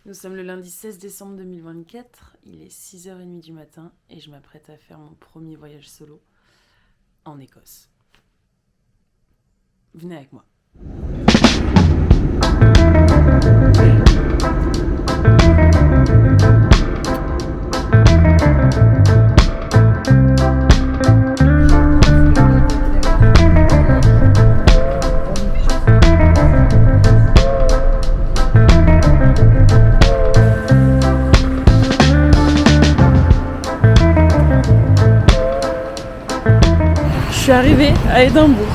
Nous sommes le lundi 16 décembre 2024, il est 6h30 du matin et je m'apprête à faire mon premier voyage solo en Écosse. Venez avec moi. Je suis arrivée à Édimbourg.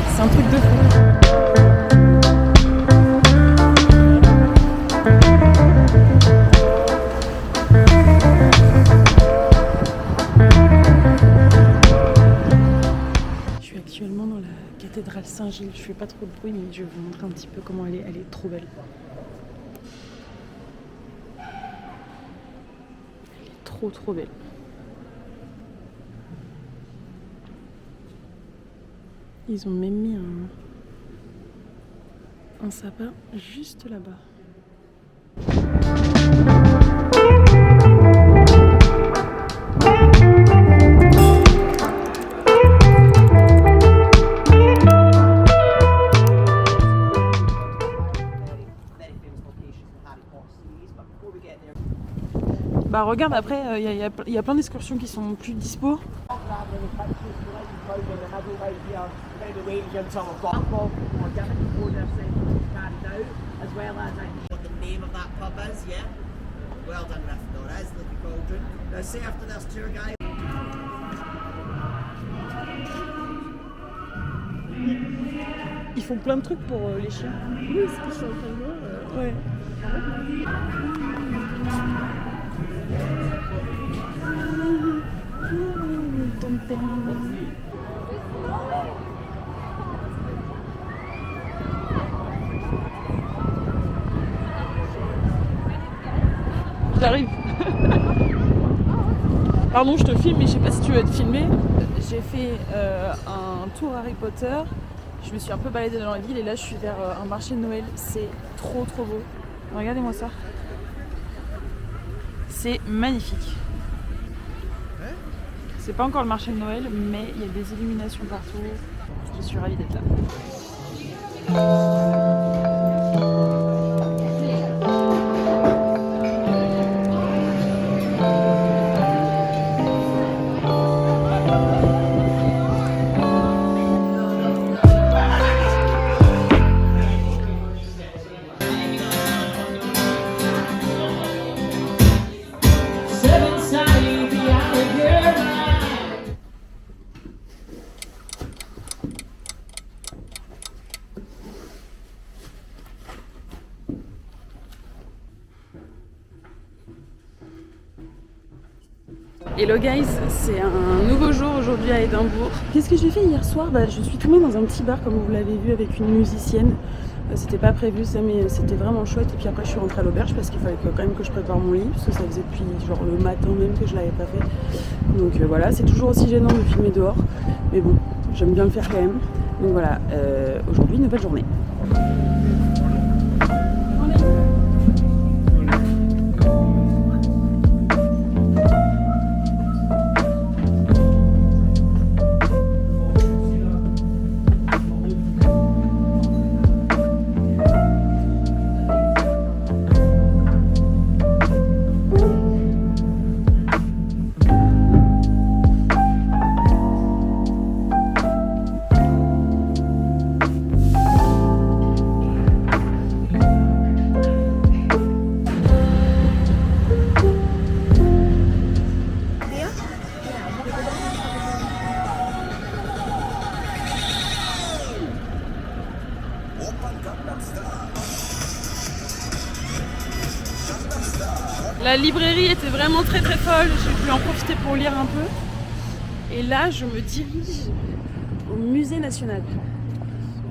C'est un truc de fou. Je suis actuellement dans la cathédrale Saint-Gilles. Je fais pas trop de bruit, mais je vais vous montrer un petit peu comment elle est. Elle est trop belle. Elle est trop belle. Ils ont même mis un sapin juste là-bas. Bah regarde, après il y a plein d'excursions qui sont plus dispo. Ils font plein de trucs pour les chiens. Oui, ce que je suis en train de voir. Ouais. J'arrive. Pardon, je te filme, mais je sais pas si tu veux être filmé. J'ai fait un tour Harry Potter. Je me suis un peu baladée dans la ville et là je suis vers un marché de Noël. C'est trop beau. Regardez-moi ça. C'est magnifique. C'est pas encore le marché de Noël, mais il y a des illuminations partout. Je suis ravie d'être là. Hello guys, c'est un nouveau jour aujourd'hui à Édimbourg. Qu'est-ce que j'ai fait hier soir? Je suis tombée dans un petit bar comme vous l'avez vu avec une musicienne. C'était pas prévu ça, mais c'était vraiment chouette. Et puis après je suis rentrée à l'auberge parce qu'il fallait quand même que je prépare mon lit, parce que ça faisait depuis genre le matin même que je l'avais pas fait. Donc voilà, c'est toujours aussi gênant de filmer dehors, mais bon, j'aime bien le faire quand même. Donc voilà, aujourd'hui nouvelle journée. La librairie était vraiment très folle, j'ai pu en profiter pour lire un peu. Et là, je me dirige au musée national.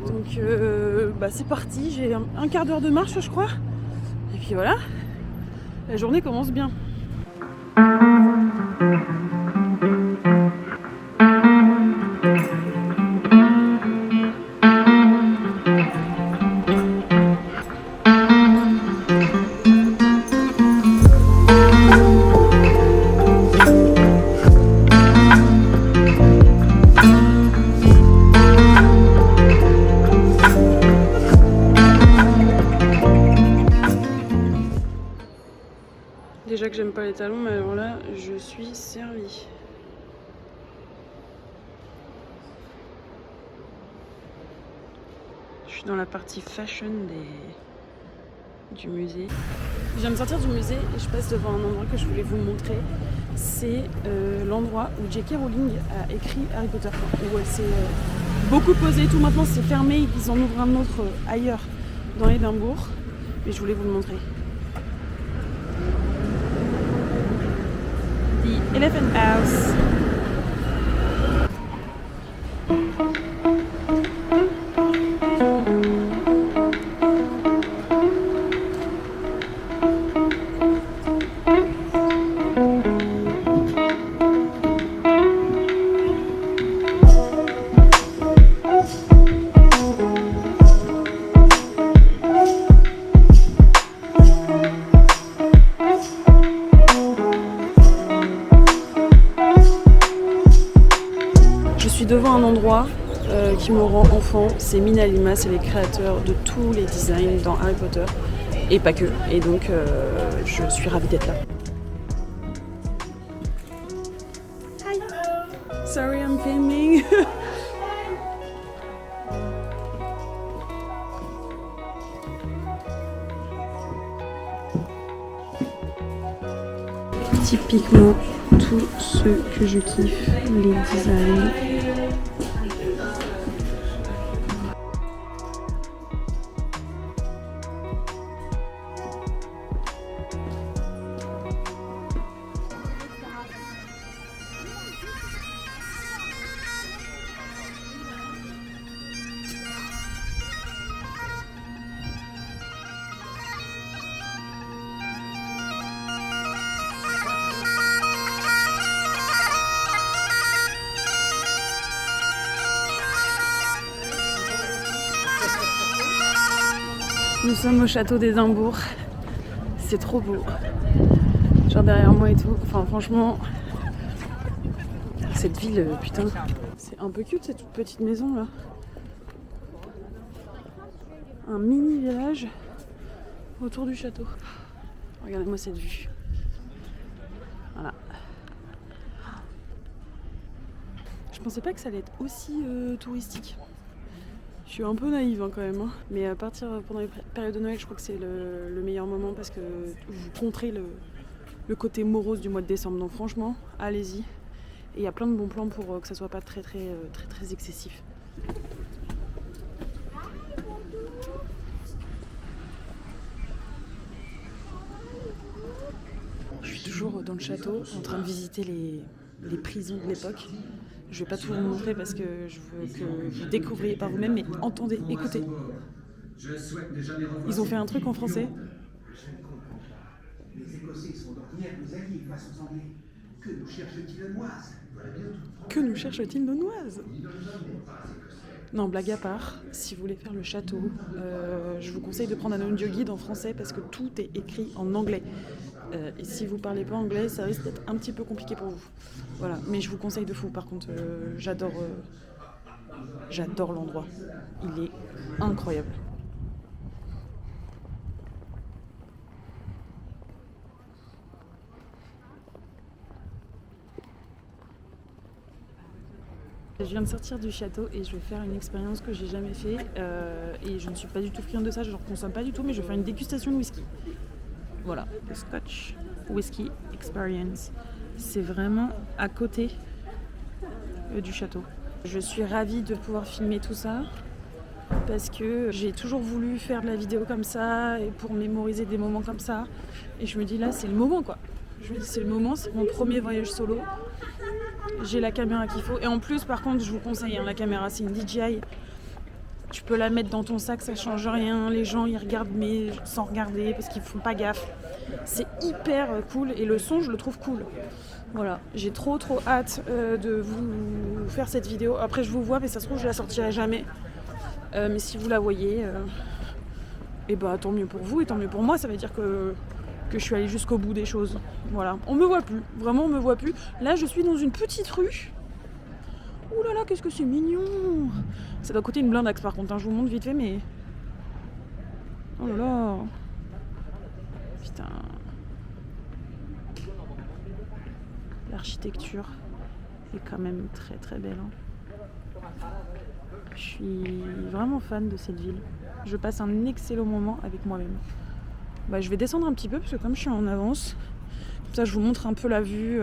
Donc c'est parti, j'ai un quart d'heure de marche je crois. Et puis voilà, la journée commence bien. Déjà que j'aime pas les talons, mais alors là, je suis servie. Je suis dans la partie fashion du musée. Je viens de sortir du musée et je passe devant un endroit que je voulais vous montrer. C'est l'endroit où J.K. Rowling a écrit Harry Potter. Où elle s'est beaucoup posée et tout. Maintenant c'est fermé et ils en ouvrent un autre ailleurs dans Édimbourg. Mais je voulais vous le montrer. The Elephant House. Devant un endroit qui me rend enfant, c'est Minalima, c'est les créateurs de tous les designs dans Harry Potter et pas que, et donc je suis ravie d'être là. Hi. Sorry I'm filming. Typiquement tout ce que je kiffe, les designs. Nous sommes au château d'Édimbourg. C'est trop beau. Genre derrière moi et tout. Enfin franchement, cette ville, putain, c'est un peu cute cette petite maison là. Un mini village autour du château. Regardez-moi cette vue. Voilà. Je pensais pas que ça allait être aussi touristique. Je suis un peu naïve quand même, hein. Mais à partir pendant les périodes de Noël, je crois que c'est le meilleur moment parce que vous contrez le côté morose du mois de décembre. Donc franchement, allez-y. Et il y a plein de bons plans pour que ça soit pas très excessif. Je suis toujours dans le château en train de visiter les prisons de l'époque. Je vais pas tout vous montrer parce que je veux que vous découvriez par vous-même, mais entendez, écoutez. Ils ont fait un truc en français. Les Écossais sont d'ordinaire nos alliés face aux Anglais. Que nous cherche-t-il le Noise? Que nous cherche-t-il le Noise? Non, blague à part, si vous voulez faire le château, je vous conseille de prendre un audio guide en français parce que tout est écrit en anglais. Et si vous parlez pas anglais, ça risque d'être un petit peu compliqué pour vous. Voilà, mais je vous conseille de fou. Par contre, j'adore l'endroit. Il est incroyable. Je viens de sortir du château et je vais faire une expérience que j'ai jamais fait et je ne suis pas du tout friande de ça, je ne consomme pas du tout, mais je vais faire une dégustation de whisky. Voilà, le Scotch Whisky Experience. C'est vraiment à côté du château. Je suis ravie de pouvoir filmer tout ça parce que j'ai toujours voulu faire de la vidéo comme ça et pour mémoriser des moments comme ça. Et je me dis là, c'est le moment quoi. Je me dis c'est le moment, c'est mon premier voyage solo. J'ai la caméra qu'il faut. Et en plus, par contre, je vous conseille, hein, la caméra, c'est une DJI. Tu peux la mettre dans ton sac, ça change rien. Les gens, ils regardent mais sans regarder parce qu'ils font pas gaffe. C'est hyper cool et le son, je le trouve cool. Voilà, j'ai trop hâte de vous faire cette vidéo. Après, je vous vois, mais ça se trouve, je la sortirai jamais. Mais si vous la voyez, et bah tant mieux pour vous et tant mieux pour moi. Ça veut dire que je suis allée jusqu'au bout des choses. Voilà, on me voit plus, vraiment on me voit plus. Là je suis dans une petite rue. Ouh là là, qu'est-ce que c'est mignon. Ça doit coûter une blindaxe par contre, hein. Je vous montre vite fait mais... Oh là là. Putain. L'architecture est quand même très très belle. Je suis vraiment fan de cette ville. Je passe un excellent moment avec moi-même. Je vais descendre un petit peu parce que comme je suis en avance, comme ça je vous montre un peu la vue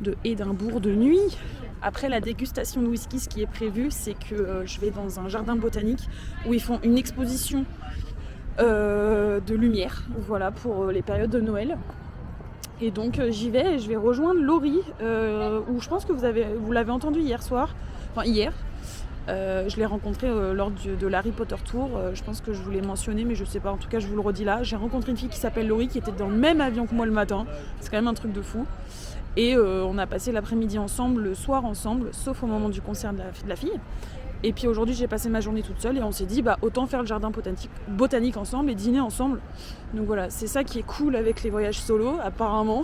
de Édimbourg de nuit. Après la dégustation de whisky, ce qui est prévu, c'est que je vais dans un jardin botanique où ils font une exposition de lumière, voilà, pour les périodes de Noël. Et donc j'y vais et je vais rejoindre Laurie, où je pense que vous l'avez entendu hier soir, enfin hier. Je l'ai rencontrée lors de l'Harry Potter Tour. Je pense que je vous l'ai mentionné, mais je sais pas, en tout cas je vous le redis là. J'ai rencontré une fille qui s'appelle Laurie, qui était dans le même avion que moi le matin. C'est quand même un truc de fou. Et on a passé l'après-midi ensemble, le soir ensemble, sauf au moment du concert de la fille. Et puis aujourd'hui j'ai passé ma journée toute seule et on s'est dit autant faire le jardin botanique ensemble et dîner ensemble. Donc voilà, c'est ça qui est cool avec les voyages solo apparemment,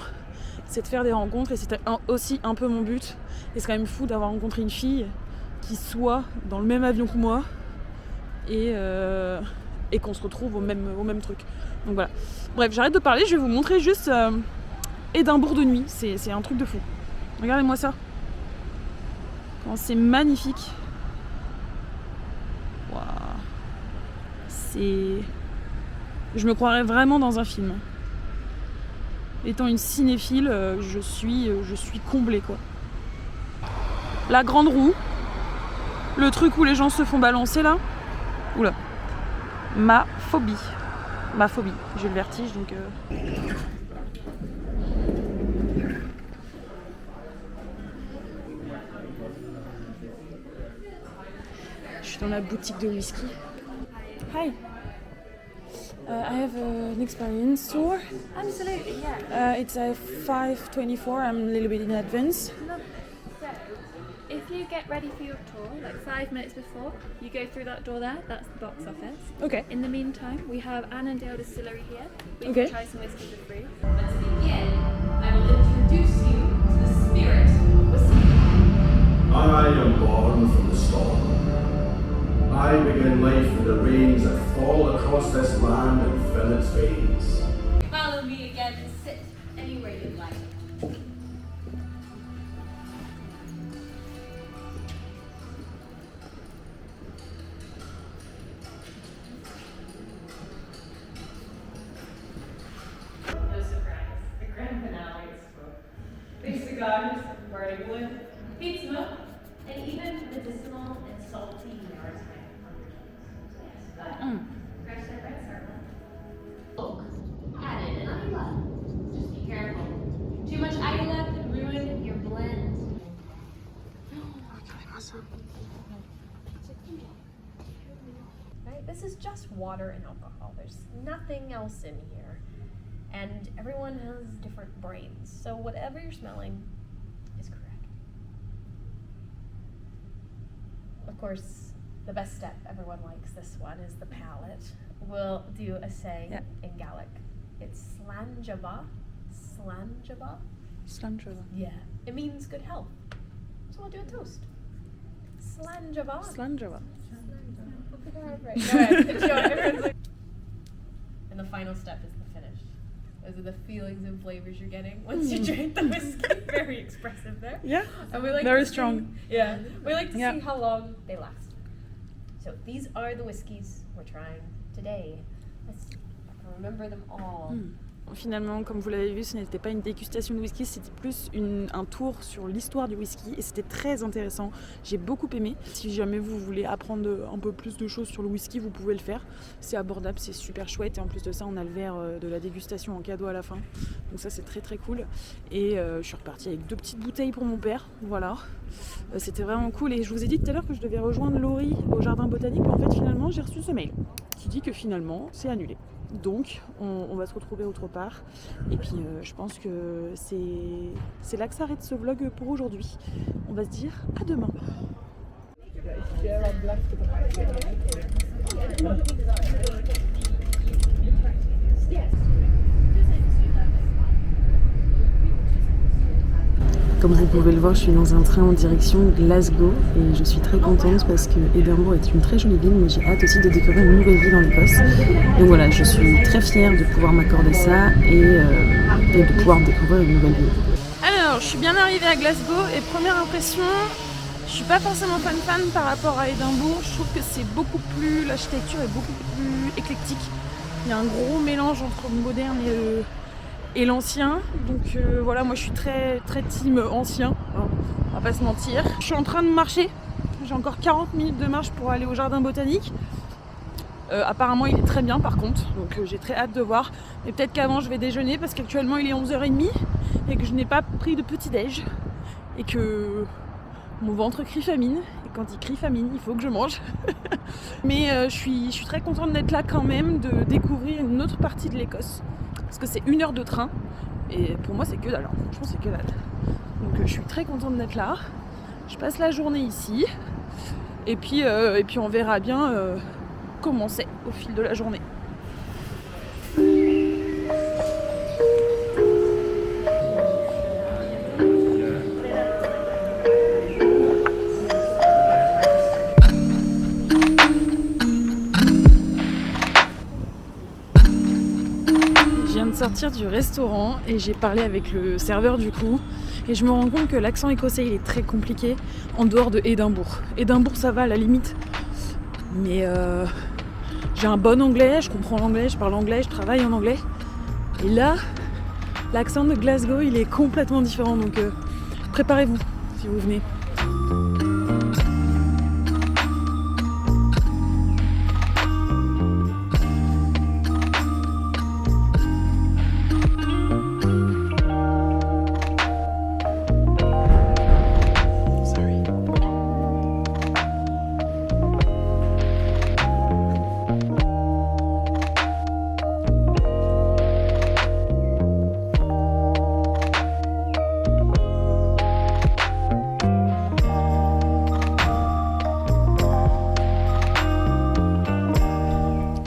c'est de faire des rencontres et c'était aussi un peu mon but. Et c'est quand même fou d'avoir rencontré une fille qui soit dans le même avion que moi et qu'on se retrouve au même truc. Donc voilà. Bref, j'arrête de parler, je vais vous montrer juste Édimbourg de nuit, c'est un truc de fou. Regardez-moi ça. Comment c'est magnifique. Wow. Je me croirais vraiment dans un film. Étant une cinéphile, je suis comblée quoi. La grande roue, le truc où les gens se font balancer là. Oula. Ma phobie. J'ai le vertige donc. Je suis dans la boutique de whisky. Hi. I have an experience tour. Absolutely, yeah. It's 5:24. I'm a little bit in advance. Lovely. So, if you get ready for your tour, like 5 minutes before, you go through that door there, that's the box office. Okay. In the meantime, we have Annandale Distillery here. We Okay. can try some whiskey for free. But to begin, I will introduce you to the spirit of whiskey. I am born from the storm. I begin life in the rains that fall across this land and fill its veins. Follow me again and sit anywhere you'd like. No surprise. The grand finale is smoke. Big cigars, burning wood, peat smoke, and even medicinal and salty maritime undertones. Yes, but fresh and red circle. Oak, added, and Islay. Just be careful. Too much Islay could ruin your blend. Right? This is just water and alcohol. There's nothing else in here. And everyone has different brains. So whatever you're smelling is correct. Of course, the best step, everyone likes this one, is the palate. We'll do a saying in Gaelic. It's Slanjava. Slanjava? Slanjava. Yeah. It means good health. So we'll do a toast. Slanjava. Slanjava. And the final step is the finish. Those are the feelings and flavors you're getting once you drink the whiskey. Very expressive there. Yeah. And we like Very to see- strong. Yeah. We like to Yeah. see how long they last. So these are the whiskeys we're trying today. Let's see if I can remember them all. Finalement, comme vous l'avez vu, ce n'était pas une dégustation de whisky, c'était plus un tour sur l'histoire du whisky et c'était très intéressant. J'ai beaucoup aimé. Si jamais vous voulez apprendre un peu plus de choses sur le whisky, vous pouvez le faire. C'est abordable, c'est super chouette et en plus de ça, on a le verre de la dégustation en cadeau à la fin. Donc ça, c'est très très cool. Et je suis repartie avec 2 petites bouteilles pour mon père. Voilà. C'était vraiment cool et je vous ai dit tout à l'heure que je devais rejoindre Laurie au jardin botanique. Mais en fait, finalement, j'ai reçu ce mail qui dit que finalement, c'est annulé. Donc on va se retrouver autre part et puis je pense que c'est là que s'arrête ce vlog pour aujourd'hui. On va se dire à demain. Comme vous pouvez le voir, je suis dans un train en direction Glasgow et je suis très contente parce que Édimbourg est une très jolie ville, mais j'ai hâte aussi de découvrir une nouvelle ville en Écosse. Donc voilà, je suis très fière de pouvoir m'accorder ça et de pouvoir découvrir une nouvelle ville. Alors, Alors je suis bien arrivée à Glasgow et première impression, je suis pas forcément fan par rapport à Édimbourg. Je trouve que c'est beaucoup plus, l'architecture est beaucoup plus éclectique. Il y a un gros mélange entre le moderne et l'ancien. Donc voilà, moi je suis très team ancien, hein, on va pas se mentir. Je suis en train de marcher, j'ai encore 40 minutes de marche pour aller au jardin botanique. Apparemment il est très bien par contre, donc j'ai très hâte de voir. Mais peut-être qu'avant je vais déjeuner parce qu'actuellement il est 11h30 et que je n'ai pas pris de petit-déj et que mon ventre crie famine. Et quand il crie famine, il faut que je mange. Mais je suis très contente d'être là quand même, de découvrir une autre partie de l'Écosse. Parce que c'est 1 heure de train et pour moi c'est que dalle, hein. Franchement c'est que dalle. Donc je suis très contente d'être là. Je passe la journée ici et puis on verra bien comment c'est au fil de la journée. Je viens de sortir du restaurant et j'ai parlé avec le serveur du coup et je me rends compte que l'accent écossais il est très compliqué en dehors de Édimbourg. Édimbourg ça va à la limite, mais j'ai un bon anglais, je comprends l'anglais, je parle anglais, je travaille en anglais. Et là, l'accent de Glasgow il est complètement différent, donc préparez-vous si vous venez.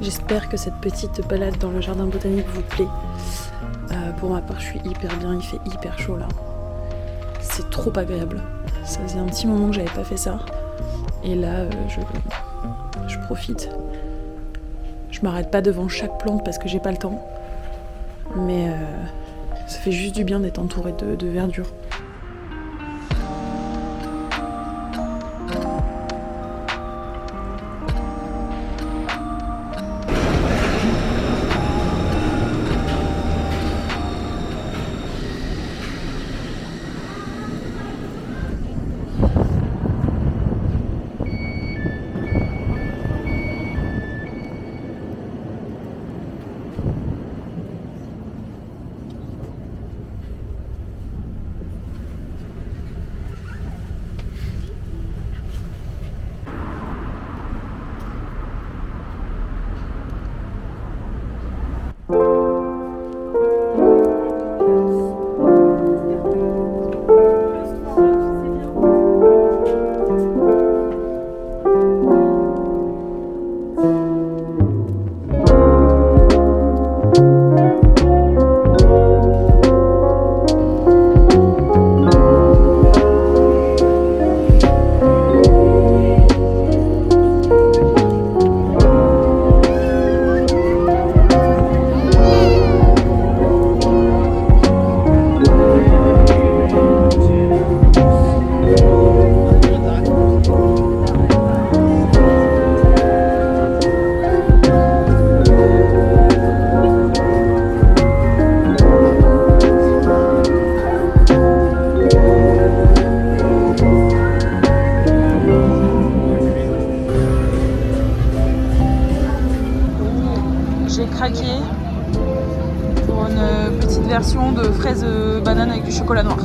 J'espère que cette petite balade dans le jardin botanique vous plaît. Pour ma part, je suis hyper bien, il fait hyper chaud là. C'est trop agréable. Ça faisait un petit moment que j'avais pas fait ça. Et là, je profite. Je m'arrête pas devant chaque plante parce que j'ai pas le temps. Mais ça fait juste du bien d'être entourée de verdure. J'ai craqué pour une petite version de fraise banane avec du chocolat noir.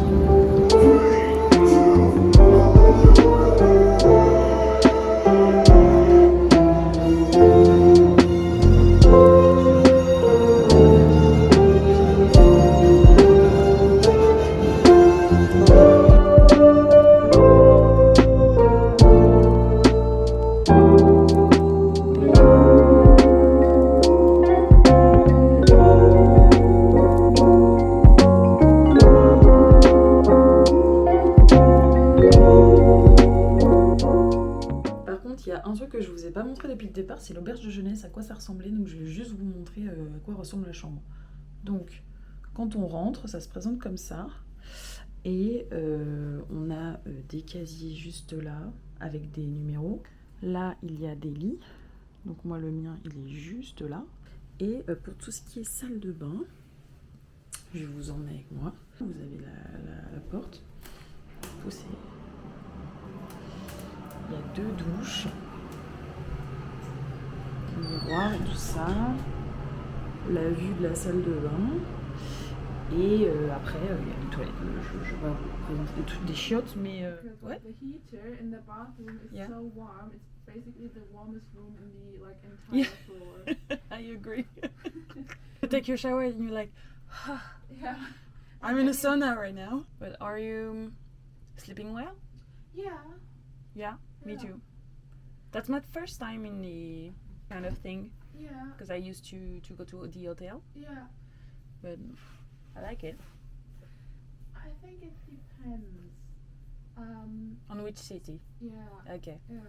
Que je vous ai pas montré depuis le départ, c'est l'auberge de jeunesse, à quoi ça ressemblait, donc je vais juste vous montrer à quoi ressemble la chambre. Donc quand on rentre, ça se présente comme ça, Et on a des casiers juste là, avec des numéros. Là, il y a des lits. Donc moi, le mien, il est juste là. Et pour tout ce qui est salle de bain, je vais vous emmener avec moi. Vous avez la porte. Poussez. Il y a 2 douches. Miroir et tout ça. La vue de la salle de bain. Et après, il y a les toilettes. Je vais pas vous présenter des trucs, des chiottes, mais... ouais. The heater in the bathroom is Yeah. so warm. It's basically the warmest room in the like entire Yeah. floor. I agree. You take your shower and you're like, Yeah. I'm in a sauna right now. But are you sleeping well? Yeah. Yeah, me Yeah. too. That's my first time in the kind of thing, Yeah. because I used to go to the hotel, Yeah. but I like it. I think it depends. On which city? Yeah. Okay. Yeah.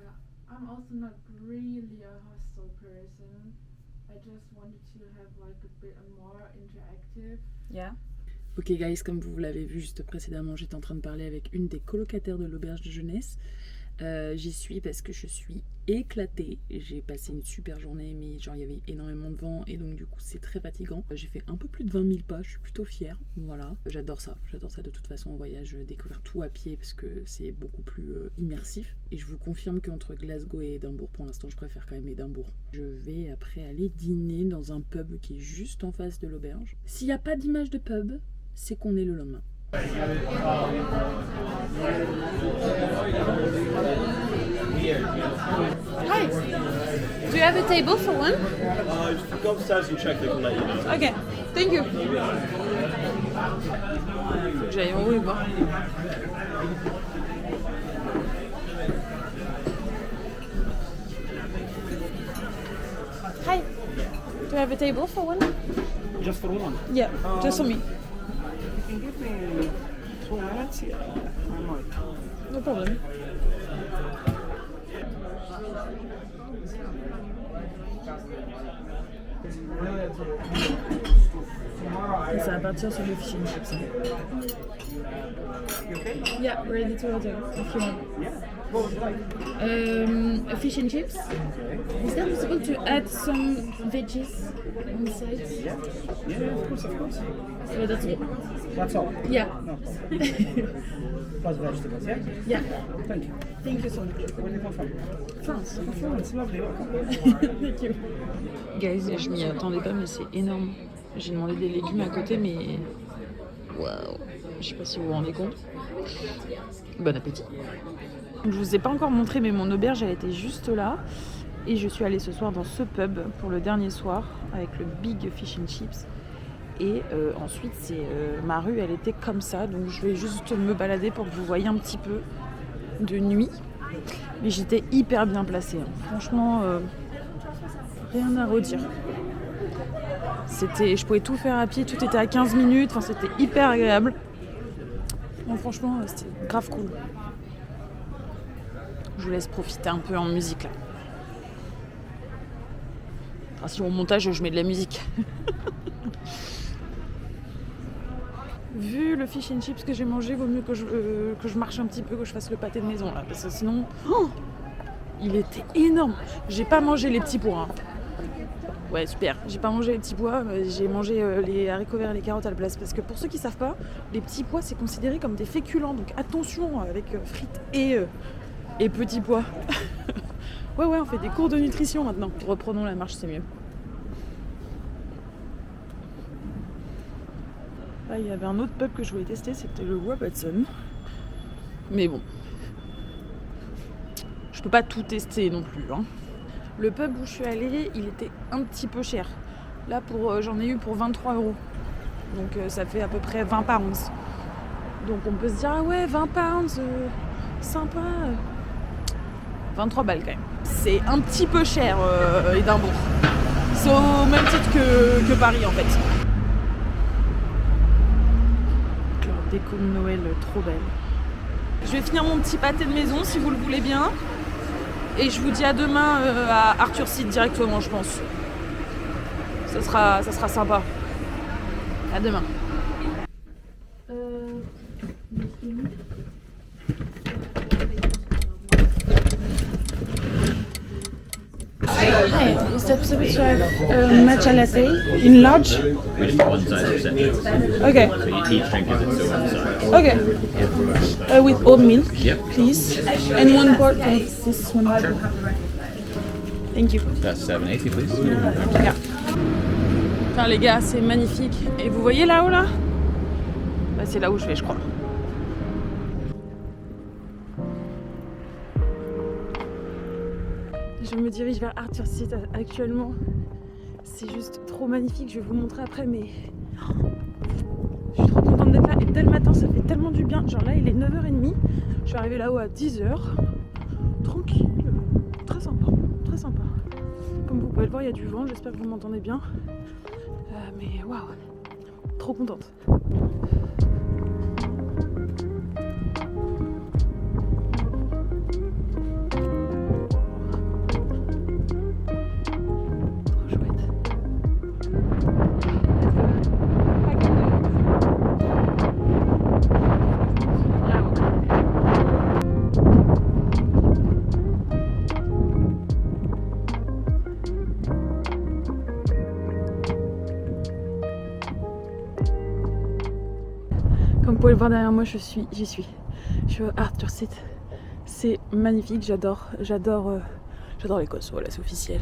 I'm also not really a hostel person. I just wanted to have like a bit more interactive. Yeah. Ok guys, comme vous l'avez vu juste précédemment, j'étais en train de parler avec une des colocataires de l'auberge de jeunesse. J'y suis parce que je suis éclatée. J'ai passé une super journée, mais genre il y avait énormément de vent et donc du coup c'est très fatigant. J'ai fait un peu plus de 20 000 pas, je suis plutôt fière. Voilà, j'adore ça de toute façon en voyage, découvrir tout à pied parce que c'est beaucoup plus immersif. Et je vous confirme qu'entre Glasgow et Édimbourg, pour l'instant je préfère quand même Édimbourg. Je vais après aller dîner dans un pub qui est juste en face de l'auberge. S'il n'y a pas d'image de pub, c'est qu'on est le lendemain. Hi. Do you have a table for one? Go upstairs and check, they can let you know. Ok, thank you. Faut que j'aille en haut et voir. Hi. Do you have a table for one? Just for one. Yeah, just for me. You can give me 2 minutes, yeah. I might. No problem. Et ça va partir sur le fish and chips. Yeah, ready to order if you want. What would you like? A fish and chips. Is that possible to add some veggies on the side? Yeah, of course. So that's all. That's all. Yeah. No. Plus vegetables, yeah? Yeah. Thank you. Thank you so much. Where do you come from? France. It's lovely, welcome. Thank you. Guys, je m'y attendais pas, mais c'est énorme. J'ai demandé des légumes à côté, mais waouh, je sais pas si vous vous rendez compte. Bon appétit. Je vous ai pas encore montré, mais mon auberge elle était juste là. Et je suis allée ce soir dans ce pub pour le dernier soir avec le Big Fish and Chips. Et ensuite, ma rue elle était comme ça, donc je vais juste me balader pour que vous voyez un petit peu de nuit. Mais j'étais hyper bien placée, hein. Franchement, rien à redire. Je pouvais tout faire à pied, tout était à 15 minutes, enfin, c'était hyper agréable. Bon, franchement, c'était grave cool. Je vous laisse profiter un peu en musique là. Enfin, si au montage je mets de la musique. Vu le fish and chips que j'ai mangé, vaut mieux que je marche un petit peu, que je fasse le pâté de maison là, parce que sinon, il était énorme. J'ai pas mangé les petits pois. Hein. Ouais, super. J'ai pas mangé les petits pois, j'ai mangé les haricots verts et les carottes à la place. Parce que pour ceux qui savent pas, les petits pois c'est considéré comme des féculents. Donc attention avec frites et petits pois. ouais, on fait des cours de nutrition maintenant. Reprenons la marche, c'est mieux. Là, il y avait un autre pub que je voulais tester, c'était le Robertson. Mais bon, je peux pas tout tester non plus. Hein. Le pub où je suis allée, il était un petit peu cher. Là, j'en ai eu pour 23 €. Donc ça fait à peu près 20 pounds. Donc on peut se dire, ah ouais, 20 pounds, sympa. 23 balles quand même. C'est un petit peu cher, Édimbourg. C'est au même titre que Paris en fait. Leur déco de Noël trop belle. Je vais finir mon petit pâté de maison si vous le voulez bien. Et je vous dis à demain à Arthur Seat directement, je pense. Ça sera sympa. À demain. Hi, is that possible to have matcha latte in large? We just one size of set. Okay. So each drink is its own size. Okay. With oat milk, Yep. please. And one quart of this one. Thank you. That's 780, please. Yeah. Enfin les gars, c'est magnifique. Et vous voyez là-haut là, bah, c'est là où je vais, je crois. Je me dirige vers Arthur Seat actuellement. C'est juste trop magnifique. Je vais vous montrer après, mais je suis trop contente d'être là. Et dès le matin, ça fait tellement du bien. Genre là, il est 9h30. Je suis arrivée là-haut à 10h. Tranquille. Très sympa. Très sympa. Comme vous pouvez le voir, il y a du vent. J'espère que vous m'entendez bien. Mais waouh. Trop contente. Comme vous pouvez le voir derrière moi, j'y suis. Je suis à Arthur Seat. C'est magnifique, j'adore l'Écosse, voilà, c'est officiel.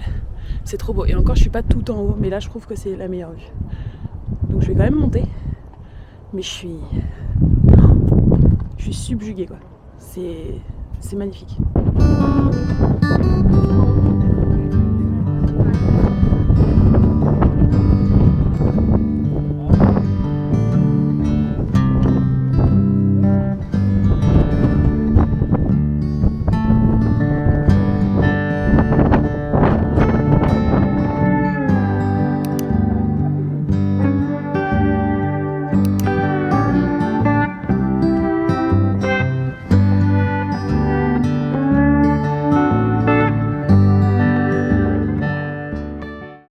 C'est trop beau. Et encore, je suis pas tout en haut, mais là, je trouve que c'est la meilleure vue. Donc, je vais quand même monter. Mais je suis subjuguée, quoi. C'est magnifique.